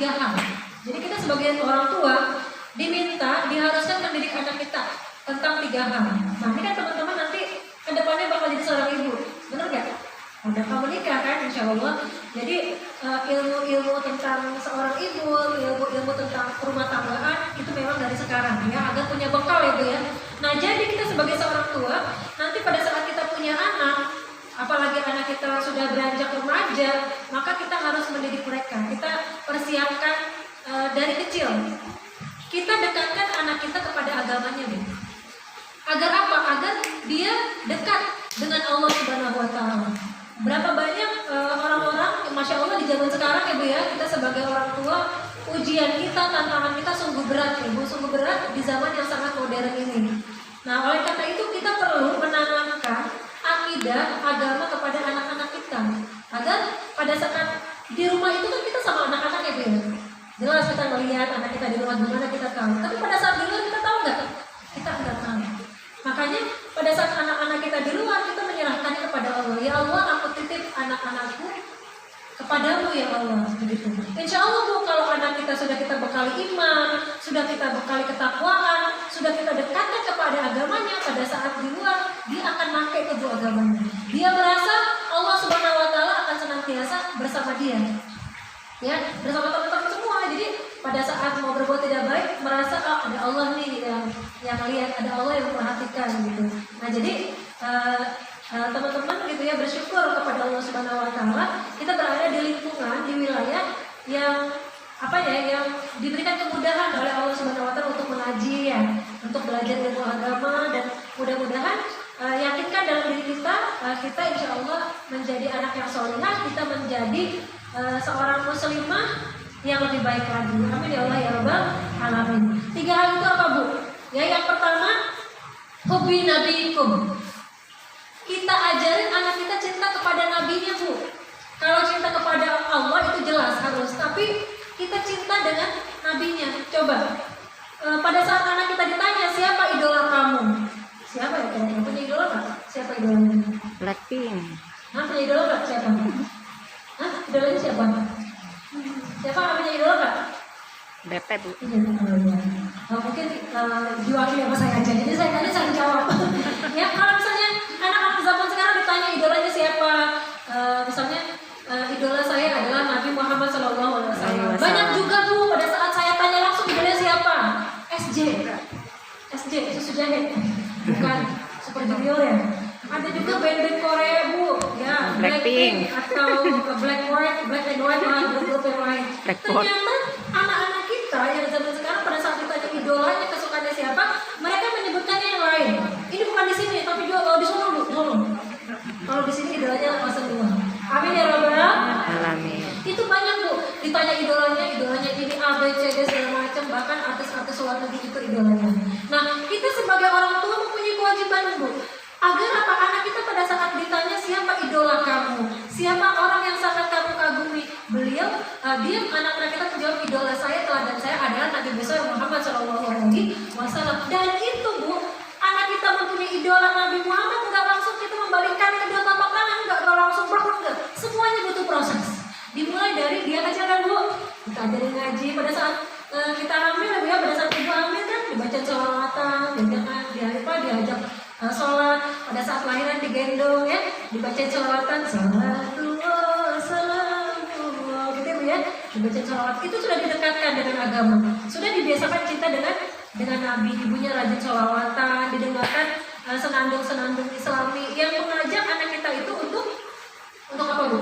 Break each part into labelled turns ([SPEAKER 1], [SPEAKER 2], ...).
[SPEAKER 1] 3 hal. Jadi kita sebagai orang tua diharuskan mendidik anak kita tentang 3 hal. Nah ini kan teman-teman nanti kedepannya bakal jadi seorang ibu, benar gak? Udah kamu nikah kan, insya Allah. Jadi ilmu-ilmu tentang seorang ibu, ilmu tentang rumah tanggaan itu memang dari sekarang ya, agar punya bekal ya Bu ya. Nah jadi kita sebagai seorang tua, nanti pada saat kita punya anak, apalagi anak kita sudah beranjak remaja, maka kita harus mendidik mereka. Kita persiapkan dari kecil. Kita dekatkan anak kita kepada agamanya, Bu. Agar apa? Agar dia dekat dengan Allah Subhanahu wa Ta'ala. Berapa banyak orang-orang, Masya Allah di zaman sekarang ya Bu ya, kita sebagai orang tua, ujian kita, tantangan kita sungguh berat ya Bu, sungguh berat di zaman yang sangat modern ini. Nah oleh karena itu kita perlu menanamkan akidah agama kepada anak-anak kita, agar pada saat di rumah itu kan kita sama anak-anak ya Bu ya. Jelas kita melihat anak kita di rumah gimana kita tahu, tapi pada saat di luar kita tahu nggak? Kita nggak tahu. Makanya pada saat anak-anak kita di luar, kita menyerahkannya kepada Allah. Ya Allah, aku titip anak-anakku kepadamu ya Allah. Begitu. Insya Allah Bu, kalau anak kita sudah kita bekali iman, sudah kita bekali ketakwaan, sudah kita dekatkan kepada agamanya, pada saat di luar dia akan pakai ke agamanya. Dia merasa Allah Subhanahu Wa Taala akan senantiasa bersama dia, ya bersama teman-teman semua. Jadi pada saat mau berbuat tidak baik, merasa ada Allah nih yang lihat, ada Allah yang memperhatikan gitu. Nah jadi teman-teman gitu ya, bersyukur kepada Allah Subhanahu Wa Taala. Kita berada di lingkungan, di wilayah yang yang diberikan kemudahan oleh Allah Subhanahu Wa Taala untuk mengaji ya, untuk belajar ilmu agama, dan mudah-mudahan yakinkan dalam diri kita, kita insya Allah menjadi anak yang solihah, kita menjadi seorang muslimah yang lebih baik lagi. Amin ya Allah ya Rabbal alamin. 3 hal itu apa Bu? Ya yang pertama, hobi nabiikum. Kita ajarin anak kita cinta kepada nabinya Bu. Kalau cinta kepada Allah itu jelas harus, tapi kita cinta dengan nabinya. Coba pada saat anak kita ditanya siapa idola kamu, siapa ya kira-kira? Punya idola nggak? Siapa idolanya?
[SPEAKER 2] Blackpink.
[SPEAKER 1] Punya idola nggak? Siapa? Idolanya siapa? Siapa namanya idola nggak?
[SPEAKER 2] BP Bu.
[SPEAKER 1] Mungkin diwakili sama saya aja, jadi saya tadi saya jawab. Ya kalau misalnya anak-anak zaman sekarang ditanya idolanya siapa, misalnya idola saya adalah Nabi Muhammad SAW. Banyak juga Bu, pada saat saya tanya langsung idolanya siapa? SJ, Susu Jahit, bukan Super Junior ya. Ada juga band-band Korea Bu, ya
[SPEAKER 2] Blackpink
[SPEAKER 1] atau Black and White lah, grup yang lain. Ternyata anak-anak kita yang zaman sekarang pada saat ditanya idolanya, kesukaannya siapa, mereka menyebutkannya yang lain. Ini bukan di sini, tapi juga di sana Bu, kalau di sini idolanya langsung dua. Amin ya Rabbal
[SPEAKER 2] alamin.
[SPEAKER 1] Itu banyak Bu, ditanya idolanya ini A, B, C, D segala macam, bahkan artis-artis luar negeri itu idolanya. Nah, kita sebagai orang tua mempunyai kewajiban Bu, agar apa anak kita pada saat ditanya siapa idola kamu, siapa orang yang sangat kamu kagumi, dia anak-anak kita menjawab idola saya, teladan saya adalah Nabi besar Muhammad SAW. Dan itu Bu, anak kita mempunyai idola Nabi Muhammad, nggak langsung kita membalikkan kedua telapak tangan, nggak langsung enggak. Semuanya butuh proses. Dimulai dari dia kecil kan Bu, kita ajarin ngaji. Pada saat kita hamil ya, pada saat ibu hamil kan dibaca sholawatan, diajak sholat. Pada saat lahiran digendong ya, dibaca sholawatan, salatullah salamullah gitu ya, dibaca sholawat. Itu sudah didekatkan dengan agama, sudah dibiasakan cinta dengan Nabi. Ibunya rajin sholawatan, didengarkan senandung-senandung Islami yang mengajak anak kita itu untuk apa Bu?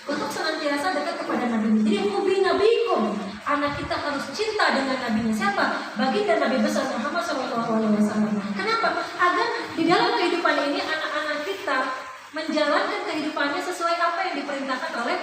[SPEAKER 1] Untuk senantiasa dekat kepada Nabi. Jadi hobi nabiikum, anak kita harus cinta dengan nabinya. Siapa? Baginda Nabi besar Muhammad SAW. Kenapa? Agar di dalam kehidupan ini anak-anak kita menjalankan kehidupannya sesuai apa yang diperintahkan oleh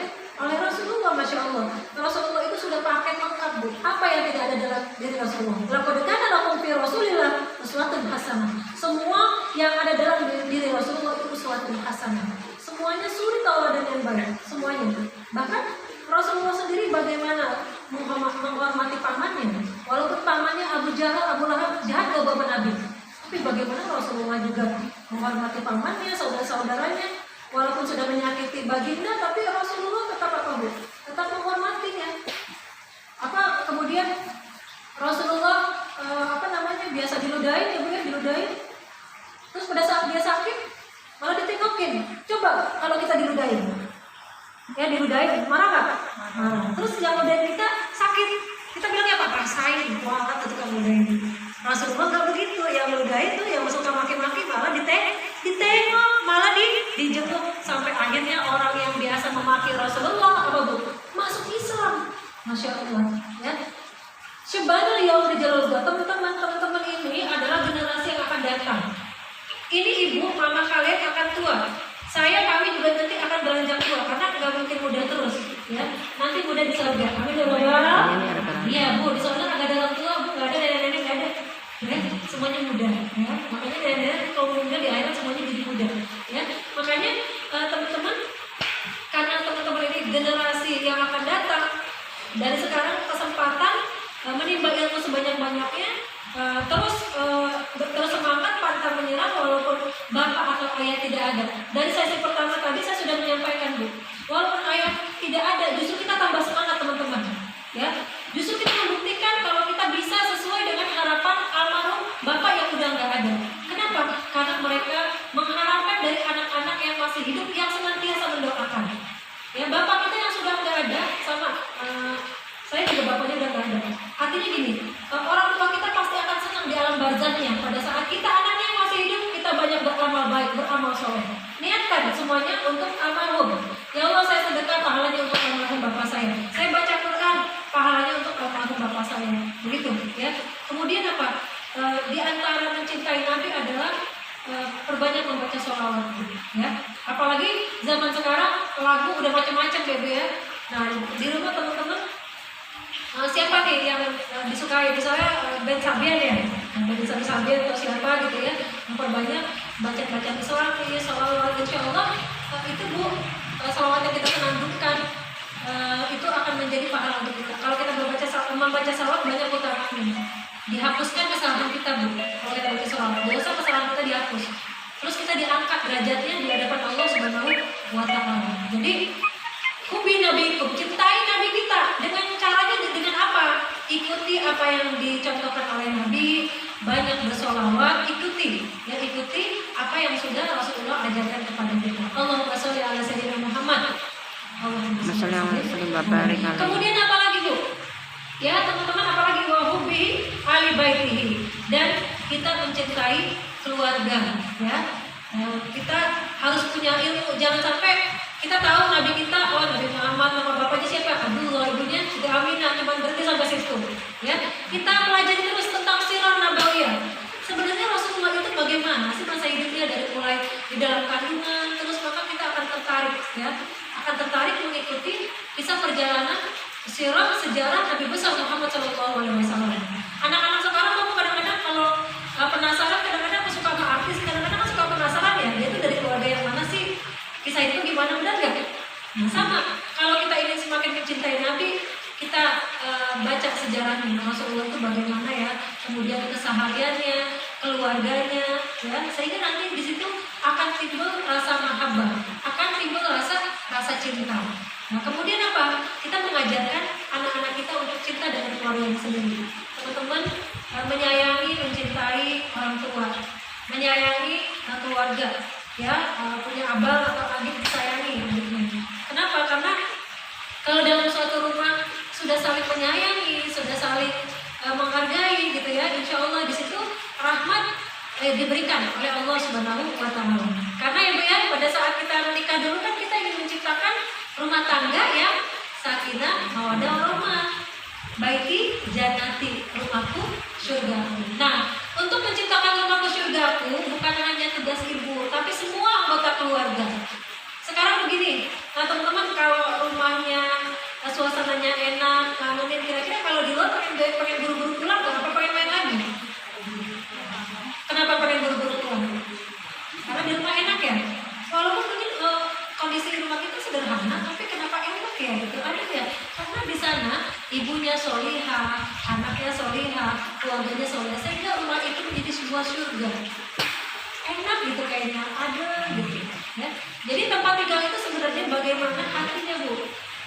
[SPEAKER 1] Rasulullah. Masya Allah, Rasulullah itu sudah paket lengkap Bu. Apa yang tidak ada dalam diri Rasulullah? Laqad kana lakum fi Rasulillah uswatun hasanah. Semua yang ada dalam diri Rasulullah itu uswatun hasanah. Semuanya suri tauladan yang baik, semuanya. Bahkan Rasulullah sendiri bagaimana menghormati pamannya, walaupun pamannya Abu Jahal, Abu Lahab jahat ke bapak Nabi, tapi bagaimana Rasulullah juga menghormati pamannya, saudara-saudaranya, walaupun sudah menyakiti baginda, tapi Rasulullah tetap apa Bu? Tetap menghormatinya. ngeludahin, marah nggak? Marah. Terus yang ngeludahin kita sakit, kita bilangnya apa? Rasain, kuat atau tukang ngeludahin. Rasulullah nggak begitu, yang ngeludahin tuh yang suka maki-maki malah ditengok, malah dijenguk sampai akhirnya orang yang biasa memaki Rasulullah apa bu? Masuk Islam, masya Allah, ya. Syabbanul yaum rijalullah, teman-teman ini adalah generasi yang akan datang. Ini ibu, mama kalian akan tua. Kami juga nanti akan beranjak tua karena nggak mungkin muda terus, ya. Nanti muda di surga. Amin ya Allah. Iya bu, di surga nggak ada orang tua, bu, nggak ada nenek-nenek, nggak ada. Ya, semuanya muda. Ya. Makanya nenek-nenek kalau muda di akhirat semuanya jadi muda. Ya, makanya teman-teman, karena teman-teman ini generasi yang akan datang, dari sekarang kesempatan menimba ilmu sebanyak-banyaknya, terus semangat pantang menyerah walaupun bapak atau ayah tidak ada. Dari sesi pertama tadi saya sudah menyampaikan bu, walaupun ayah tidak ada, justru kita tambah semangat teman-teman, ya. Justru kita membuktikan kalau kita bisa sesuai dengan harapan almarhum bapak yang udah nggak ada. Kenapa? Karena mereka mengharapkan dari anak-anak yang masih hidup yang senantiasa mendoakan. Ya, bapak kita yang sudah nggak ada sama. Saya juga bapaknya udah nggak ada. Artinya gini, orang tua kita pasti akan senang di alam barzahnya. Pada saat kita anaknya yang masih hidup, kita banyak beramal baik, beramal soleh. Niatkan semuanya untuk almarhum. Ya Allah, saya sedekah, pahalanya untuk almarhum bapak saya. Saya baca Quran, pahalanya untuk almarhum bapak saya. Begitu, ya. Kemudian apa? Di antara mencintai Nabi adalah perbanyak membaca sholawat, ya. Apalagi zaman sekarang lagu udah macam-macam, Bebe, ya. Nah, di rumah teman-teman, siapa nih yang disukai? Misalnya band Sabian ya, band Sabian atau siapa gitu ya, memperbanyak baca Islam, sholawat, insya Allah itu bu, sholawat yang kita senandungkan itu akan menjadi pahala untuk kita. Kalau kita membaca sholawat banyak putarannya, dihapuskan kesalahan kita bu. Kalau kita baca sholawat, dosa kesalahan kita dihapus. Terus kita diangkat derajatnya di hadapan Allah Subhanahu wa Ta'ala. Jadi hubi nabikum, cintai nabi kita dengan caranya dengan apa? Ikuti apa yang dicontohkan oleh Nabi, banyak bersolawat, ikuti apa yang sudah Rasulullah ajarkan kepada kita. Allahumma sholli ala sayyidina Muhammad. Kemudian apa lagi bu? Ya teman-teman, apa lagi? Wa hubbi ali baitihi, dan kita mencintai keluarga, ya. Kita harus punya ilmu, jangan sampai kita tahu Nabi kita, oh Nabi Muhammad, nama bapaknya siapa? Abdullah, ibunya juga Aminah, cuma berhenti sampai situ. Ya, kita pelajari terus tentang sirah nabawiyah. Sebenarnya Rasulullah itu bagaimana sih masa hidupnya dari mulai di dalam kandungan, terus maka kita akan tertarik, ya, akan tertarik mengikuti kisah perjalanan sirah sejarah Nabi besar Muhammad SAW. Anak-anak sekarang kamu kadang-kadang kalau penasaran, kadang-kadang suka sama artis, kadang-kadang suka penasaran ya, dia itu dari keluarga yang mana sih? Kisah itu gimana, benar nggak? Nah, sama, kalau kita ingin semakin mencintai Nabi, kita baca sejarahnya Rasulullah itu bagaimana ya, kemudian kesehariannya, keluarganya, ya, sehingga nanti di situ akan timbul rasa mahabbah, akan timbul rasa cinta. Nah, kemudian apa? Kita mengajarkan anak-anak kita untuk cinta dengan keluarga sendiri. Teman-teman, menyayangi, mencintai orang tua, menyayangi keluarga. Ya, punya abang atau adik disayangi adiknya. Kenapa? Karena kalau dalam suatu rumah sudah saling menyayangi, sudah saling menghargai gitu ya, insya Allah di situ rahmat diberikan oleh Allah Subhanahu wa Ta'ala. Karena ya bu ya, pada saat kita menikah dulu kan kita ingin menciptakan rumah tangga yang sakinah, mawaddah warahmah. Baiti jannati, rumahku surgaku. Nah, untuk menciptakan rumahku surgaku bukan hanya tugas ibu, tapi semua anggota keluarga. Sekarang begini, nah teman-teman, kalau rumahnya suasananya enak, mungkin kira-kira kalau di luar pengen buru-buru pulang, kenapa pengen main lagi? Kenapa pengen buru-buru pulang? Karena di rumah enak ya. Walaupun mungkin kondisi rumah kita sederhana, tapi kenapa enak ya? Gitu ada ya. Karena di sana ibunya solihah, anaknya solihah, keluarganya solihah, sehingga rumah itu menjadi sebuah surga. Enak gitu kayaknya, ada gitu ya. Jadi tempat tinggal itu sebenarnya bagaimana hatinya bu.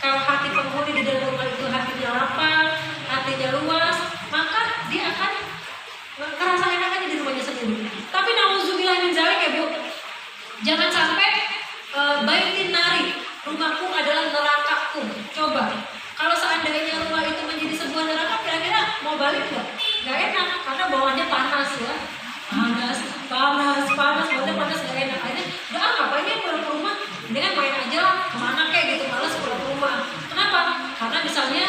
[SPEAKER 1] Kalau hati penghuni di dalam rumah itu hatinya lapang, hatinya luas, maka dia akan ngerasa enak aja di rumahnya sendiri. Tapi nauzubillah min dzalik ya bu, jangan sampai baitin nari, rumahku adalah neraka mau balik nggak enak karena bawaannya panas ya, panas, bawaannya panas nggak enak. Akhirnya udah ngapain ya pulang ke rumah, mendingan main aja lah kemana kayak gitu, malas pulang ke rumah. Kenapa? Karena misalnya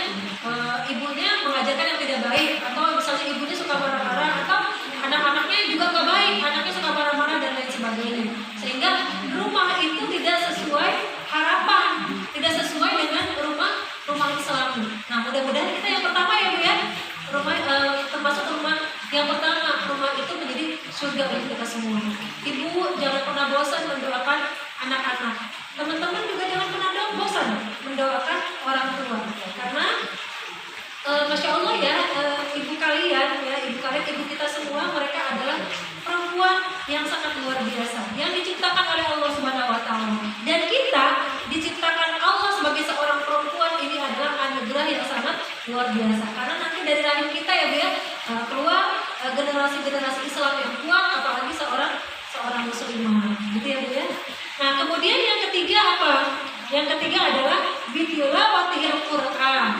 [SPEAKER 1] ibunya mengajarkan yang tidak baik, atau misalnya ibunya suka marah-marah, atau anak-anaknya juga nggak baik, anaknya suka marah-marah dan lain sebagainya. Sehingga rumah itu tidak sesuai harapan, tidak sesuai dengan rumah Islam. Nah, mudah-mudahan kita yang pertama ya Bu ya, rumah termasuk rumah yang pertama, rumah itu menjadi surga bagi kita semua. Ibu jangan pernah bosan mendoakan anak-anak. Teman-teman juga jangan pernah bosan mendoakan orang tua, karena Masya Allah ya, ibu kita semua, mereka adalah perempuan yang sangat luar biasa, yang diciptakan oleh Allah Subhanahu Wa Taala. Dan kita diciptakan Allah sebagai seorang perempuan, ini adalah anugerah yang sangat luar biasa. Karena nanti dari rahim kita ya Bu ya, keluar generasi-generasi Islam yang kuat, apalagi seorang muslimah, gitu ya Bu ya. Nah, kemudian yang ketiga apa? Yang ketiga adalah bitilawatihil Quran.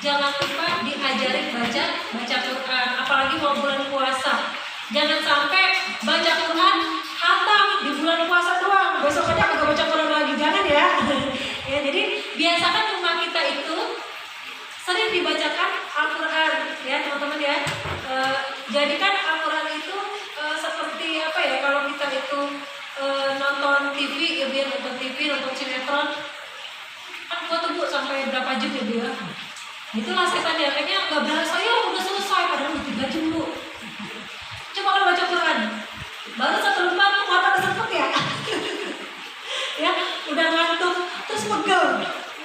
[SPEAKER 1] Jangan lupa diajarin baca Quran, apalagi mau bulan puasa. Jangan sampai baca Quran hatam di bulan puasa doang, besoknya kagak baca Quran lagi, jangan ya. Ya, jadi biasakan rumah kita itu sering dibacakan Al-Quran ya teman-teman ya. Jadikan Al-Quran itu seperti apa ya, kalau kita itu nonton TV ya biar nonton TV, nonton sinetron kan foto Bu sampai berapa jam ya Bu ya. Itulah setan ya, kayaknya nggak berasa ya udah selesai, padahal udah 3 jam Bu. Coba kalau baca Quran baru 1 lembar tuh mata udah sempet ya. Ya udah ngantuk terus pegel,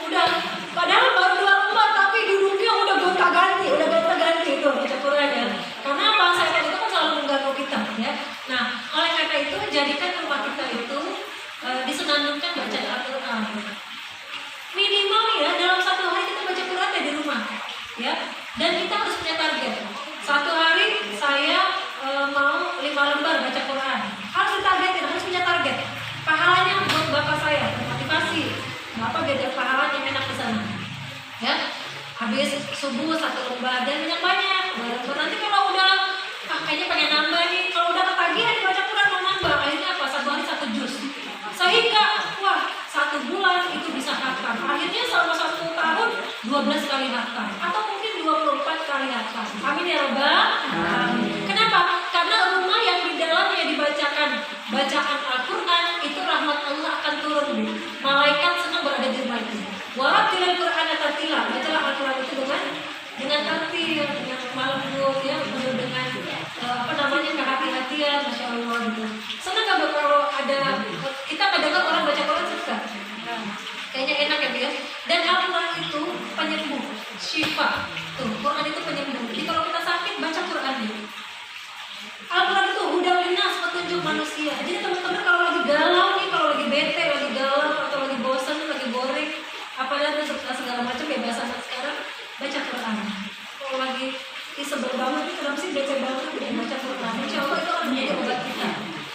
[SPEAKER 1] udah padahal baru 2 lembar tapi duduknya udah gonta-ganti itu baca Quran ya. Karena bangsa setan itu kan selalu mengganggu kita ya. Nah, oleh karena itu jadikan rumah kita itu disenandungkan bacaan Al-Quran. Minimal ya dalam 1 hari kita baca Quran ya di rumah ya. Dan kita harus punya target. 1 hari saya mau 5 lembar baca Quran. Harus ditargetin, harus punya target. Pahalanya buat bapak saya, motivasi. Bapak beda pahala yang enak di sana. Ya. Habis subuh 1 lembar dan banyak-banyak. Nanti kalau udah kayaknya pengen nambah nih, kalau udah ketagihan baca Quran mau nambah, akhirnya apa? 1 hari 1 juz. Sehingga wah 1 bulan itu bisa hatam. Akhirnya selama 1 tahun 12 kali hatam, atau mungkin 24 kali hatam. Amin ya Rabbal alamin. Kenapa? Karena rumah yang di dalamnya dibacakan bacaan Al-Quran itu rahmat Allah akan turun. Malaikat senang berada di rumah itu. Warattilil Qur'ana tartila. Bacalah Al-Quran itu dengan tartil, dengan lembut ya, penuh dengan kehati-hatian, Masya Allah gitu. Senang gak kalau ada, kita kadang-kadang orang baca Quran suka, kayaknya enak ya Bu ya. Dan Al-Quran itu penyembuh, syifa. Tuh, Quran itu penyembuh. Jadi kalau kita sakit baca Quran ini. Al-Quran itu hudan linnas, petunjuk manusia. Jadi teman-teman kalau lagi galau nih, kalau lagi bete, lagi galau, atau lagi bosan, lagi boring, apalagi segala macam ya bahasa anak sekarang, baca Quran. Kalau lagi sebel banget nih, kenapa sih bete banget, baca Quran. Insya Allah itu akan menjadi obat kita.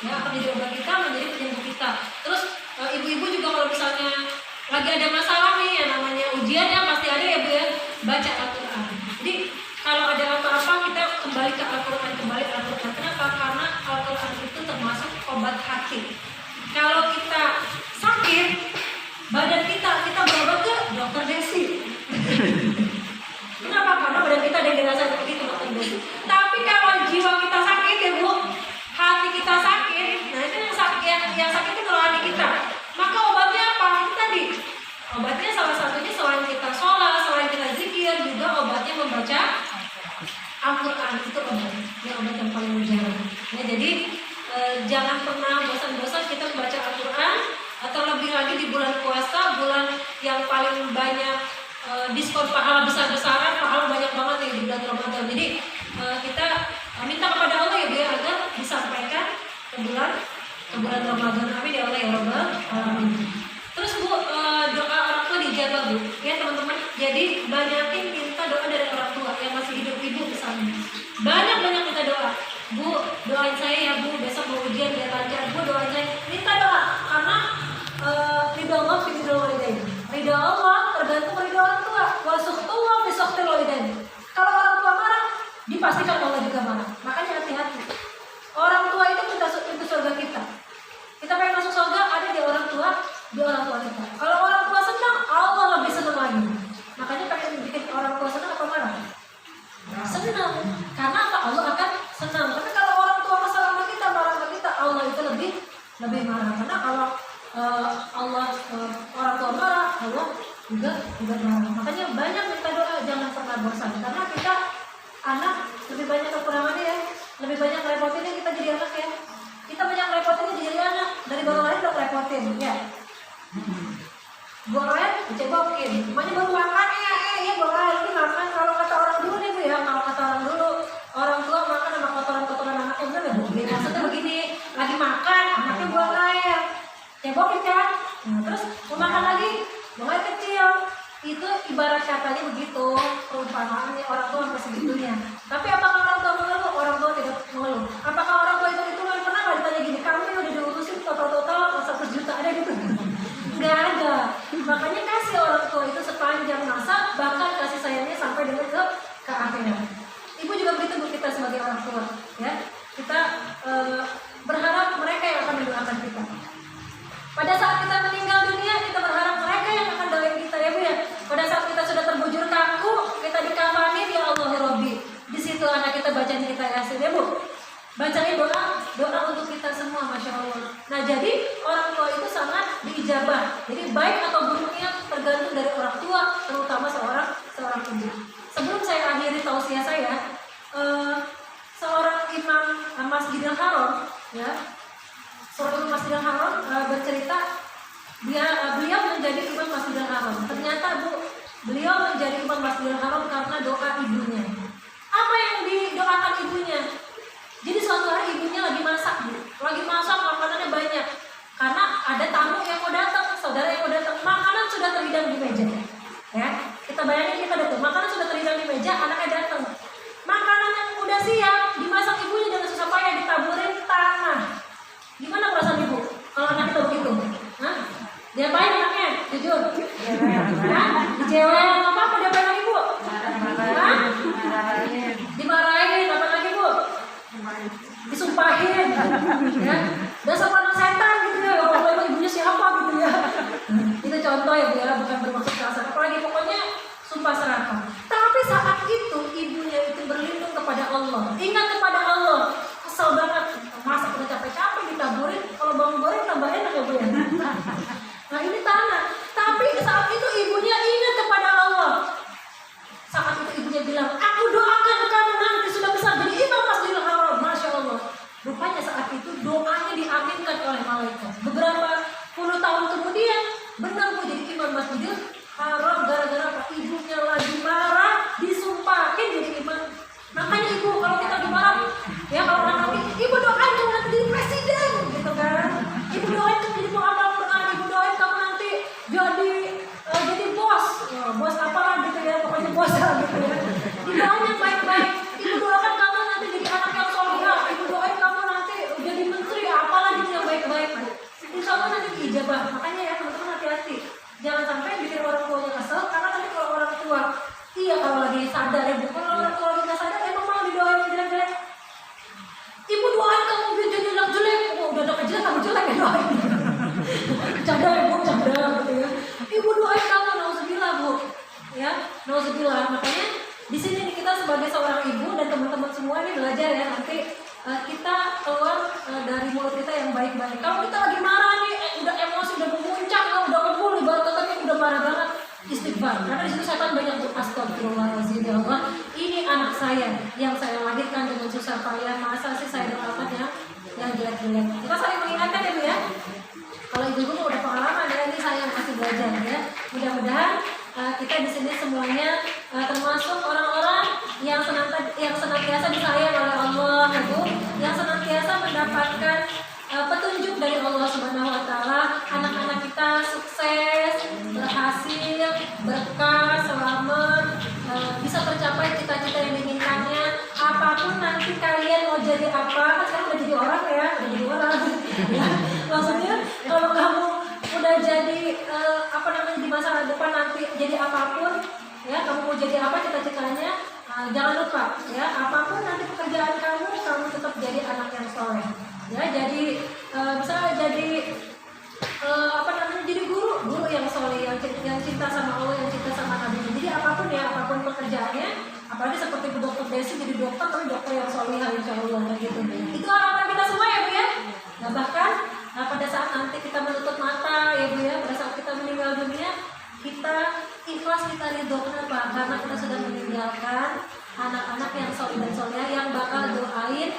[SPEAKER 1] Ya, akan menjadi obat kita, menjadi penyembuh kita. Terus ibu-ibu juga kalau misalnya lagi ada masalah nih, yang namanya ujian ya pasti ada ya Bu ya, baca Al-Quran. Jadi kalau ada apa-apa kita kembali ke Al-Quran. Kenapa? Karena Al-Quran itu termasuk obat hati. Kalau kita sakit, badan kita berobat ke dokter Desi. Kenapa? Karena badan kita ada yang dirasa seperti itu dokter Desi. Tapi kalau jiwa kita sakit ya Bu, hati kita sakit, nah itu yang sakit itu hati kita. Maka obatnya apa? Itu tadi. Obatnya salah satunya selain kita sholat, selain kita zikir, juga obatnya membaca Al-Quran. Itu obat yang paling mujarab. Ya, jadi jangan pernah bosan-bosan kita membaca Al-Quran, atau lebih lagi di bulan puasa, bulan yang paling banyak diskon pahala besar-besaran, pahala banyak banget ya di bulan Ramadan. Jadi kita minta kepada Allah ya Bu ya, agar disampaikan ke bulan Ramadan. Amin ya Allah ya Rabbal alamin. Terus Bu, doa orang tua dijawab Bu ya teman-teman. Jadi banyakin minta doa dari orang tua yang masih hidup, ibu misalnya. Banyak minta doa. Bu, doain saya ya Bu, besok mau ujian biar lancar. Bu, doain saya. Minta doa karena ridho Allah fi ridho walidain. Ridho Allah tergantung ridho orang tua. Wa suhtullah fi suhtil walidain. Kalau orang tua marah, Allah orang tua marah, Allah juga marah. Makanya banyak minta doa, jangan pernah bosan. Karena kita anak lebih banyak kekurangannya ya, lebih banyak repotinnya kita jadi anak ya. Kita banyak repotinnya jadi anak, dari baru lahir udah repotin ya. Buang air dicebokin, makanya baru makan ya buang air ini makan. Kalau kata orang dulu nih Bu ya, kalau kata orang dulu, orang tua makan sama kotoran-kotoran anaknya, bener ya Bu? Maksudnya begini, lagi makan anaknya buang air, cebokin kan, nah, terus mau makan lagi buang air kecil. Itu ibarat katanya begitu perumpamaannya, orang tua sampai segitunya. Tapi apakah orang tua mengeluh? Orang tua tidak mengeluh. Apakah orang tua itu pernah nggak ditanya gini, kamu udah diurusin total 100 juta ada gitu? Nggak ada. Makanya kasih orang tua itu sepanjang masa, bahkan kasih sayangnya sampai dengan ke akhirat. Ibu juga begitu Bu, kita sebagai orang tua ya, kita berharap mereka yang akan mendoakan kita. Pada saat kita meninggal dunia, kita berharap mereka yang akan doain kita ya Bu ya. Pada saat kita sudah terbujur kaku, kita dikafanin ya Allah Robbi. Di situ anak kita bacain kita Yasin ya Bu. Bacain doa untuk kita semua, Masya Allah. Nah jadi orang tua itu sangat diijabah. Jadi baik atau buruknya tergantung dari orang tua, terutama seorang ibu. Sebelum saya akhiri tausiah saya, seorang imam Masjidil Haram ya, seorang imam Masjidil Haram bercerita beliau menjadi imam Masjidil Haram. Ternyata Bu, beliau menjadi imam Masjidil Haram karena doa ibunya. Apa yang didoakan ibunya? Jadi suatu hari ibunya lagi masak Bu, lagi masak makanannya banyak. Karena ada tamu yang mau datang, saudara yang mau datang, makanan sudah terhidang di meja. Ya, kita bayangin kita datang, makanan sudah terhidang di meja, anaknya datang. Makanan yang udah siap dimasak ibunya dengan susah payah ditaburin tanah. Gimana perasaan ibu kalau anak kita begitu? Hah? Diapain anaknya? Jujur? Hah? Dijewer apa diapain lagi Bu? Hah? Dimarahin, apa lagi Bu? Disumpahin ya, dasar anak setan gitu ya. Kalau ibunya siapa gitu ya. Itu contoh ya Bu ya, bukan bermaksud kasar. Apalagi pokoknya sumpah serapah. Tapi saat itu ibunya itu berlindung kepada Allah, ingat kepada Allah. Kesel banget, masak udah capek-capek ditaburin, kalau bawang goreng tambah enak ya Bu ya. Nah ini tanah, tapi saat itu ibunya ingat kepada Allah. Saat itu ibunya bilang, aku doakan kamu nanti sudah besar jadi imam Masjidil Haram. Masya Allah. Rupanya saat itu doanya diaminkan oleh malaikat. Beberapa puluh tahun kemudian, benar Bu jadi imam Masjidil Haram. Gara-gara apa? Ibunya lagi marah, disumpahin jadi imam. Makanya ibu kalau kita lagi marah, ya kalau nanti ibu doain kamu nanti jadi presiden, gitu kan? Ibu doain kamu jadi penghafal Quran, ibu doain kamu nanti jadi bos, ya, bos apalah gitu ya, pokoknya bos lah gitu ya. Doain yang baik-baik. Ibu doakan kamu nanti jadi anak yang solehah. Ibu doain kamu nanti jadi menteri, apalah gitu yang baik-baik. Insya Allah nanti diijabah. Makanya ya teman-teman hati-hati. Jangan sampai bikin orang tuanya kesel, karena nanti kalau orang tua, iya kalau lagi sadar ya Bu, kalau orang tua lagi nggak sadar, emang malah didoain yang jelek-jelek. Ibu doain kamu biar jadi anak jelek. Oh, udah ada jelek kamu jelek ya doain. Canda ya Bu, canda gitu ya. Ibu doain kamu, nauzubillah Bu. Ya, nauzubillah. Makanya di sini nih kita sebagai seorang ibu dan teman-teman semua ini belajar ya, nanti kita keluar dari mulut kita yang baik-baik. Kalau kita lagi marah nih, udah emosi, udah memuncak, udah kebul, ibarat katanya udah marah banget, istighfar. Karena di situ setan banyak astagfirullahaladzim ya Allah. Ini anak saya yang saya lahirkan dengan susah payah, masa sih saya doakan yang jelek-jelek. Kita saling mengingatkan ya Bu ya. Kalau ibu-ibu udah pengalaman ya, ini saya yang masih belajar ya. Mudah-mudahan kita di sini semuanya termasuk orang-orang yang senantiasa disayang oleh Allah, Ibu, yang senantiasa mendapatkan petunjuk dari Allah Subhanahu Wa Taala. Anak-anak kita sukses, berhasil, berkah, selamat, bisa tercapai cita-cita yang diinginkannya. Apapun nanti kalian mau jadi apa, kan sekarang udah jadi orang ya, udah jadi orang. Ya, maksudnya kalau kamu udah jadi di masa depan nanti jadi apapun ya, kamu mau jadi apa cita-citanya, jangan lupa ya, apapun nanti pekerjaan kamu tetap jadi anak yang soleh ya. Jadi bisa jadi jadi guru yang soleh, yang cinta sama Allah, yang cinta sama Nabi. Jadi apapun ya, apapun pekerjaannya, apalagi seperti Bu Dokter Desi jadi dokter, tapi dokter yang soleh insya Allah gitu. Itu harapan kita semua ya Bu ya. Nah bahkan pada saat nanti kita menutup mata ya Bu ya, pada saat kita meninggal dunia, kita ikhlas, kita ridho. Kenapa? Karena kita sudah meninggalkan anak-anak yang soleh dan soleh yang bakal doain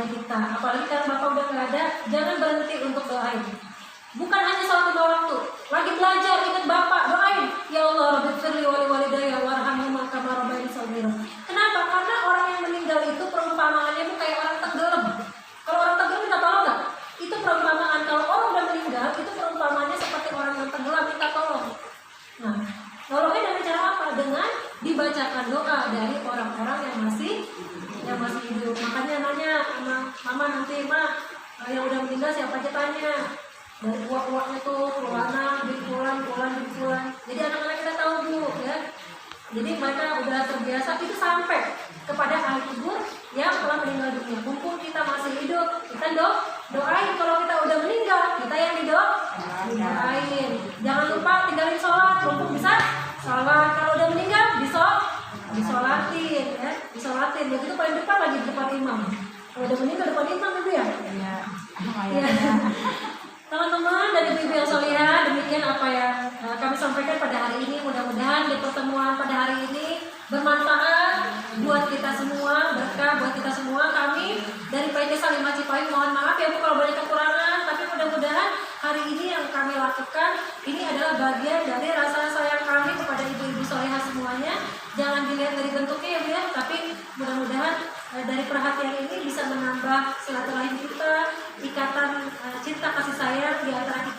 [SPEAKER 1] kita. Apalagi kalau bapak udah nggak ada, jangan berhenti untuk doain. Bukan hanya sholat 5 waktu, lagi belajar ingat bapak, doain. Ya Allah, Rabbighfirli wa liwalidayya warhamhuma kama rabbayani shaghira. Kenapa? Karena orang yang meninggal itu perumpamaannya itu kayak orang tenggelam. Kalau orang tenggelam kita tolong nggak? Itu perumpamaan. Kalau orang udah meninggal, itu perumpamaannya seperti orang yang tenggelam, kita tolong. Nah, nolongnya dengan cara apa? Dengan dibacakan doa dari orang-orang yang masih hidup. Makanya nanya sama mama nanti, yang udah meninggal siapa aja tanya. Dari uak-uaknya tuh, Fulana, bin Fulan. Jadi anak-anak kita tahu Bu ya. Jadi mereka udah terbiasa itu sampai kepada ahli kubur yang telah meninggal dunia. Mumpung kita masih hidup, kita doain. Kalau kita udah meninggal, kita yang doain. Jangan lupa tinggalin sholat, mumpung bisa sholat. Kalau udah meninggal, disolatin ya, disolatin. Begitu paling depan lagi depan imam. Kalau udah meninggal depan imam itu ya. Iya. Teman-teman dari ibu yang solihah, demikian apa yang kami sampaikan pada hari ini. Mudah-mudahan di pertemuan pada hari ini bermanfaat buat kita semua, berkah buat kita semua. Kami dari PT Salimah Cipayung mohon maaf ya Bu kalau banyak kekurangan, tapi mudah-mudahan hari ini yang kami lakukan ini adalah bagian dari rasa sayang kami kepada ibu-ibu solihah semuanya. Jangan dilihat dari bentuknya ya Bu ya, tapi mudah-mudahan dari perhatian ini bisa menambah silaturahim kita, ikatan cinta kasih sayang di antara kita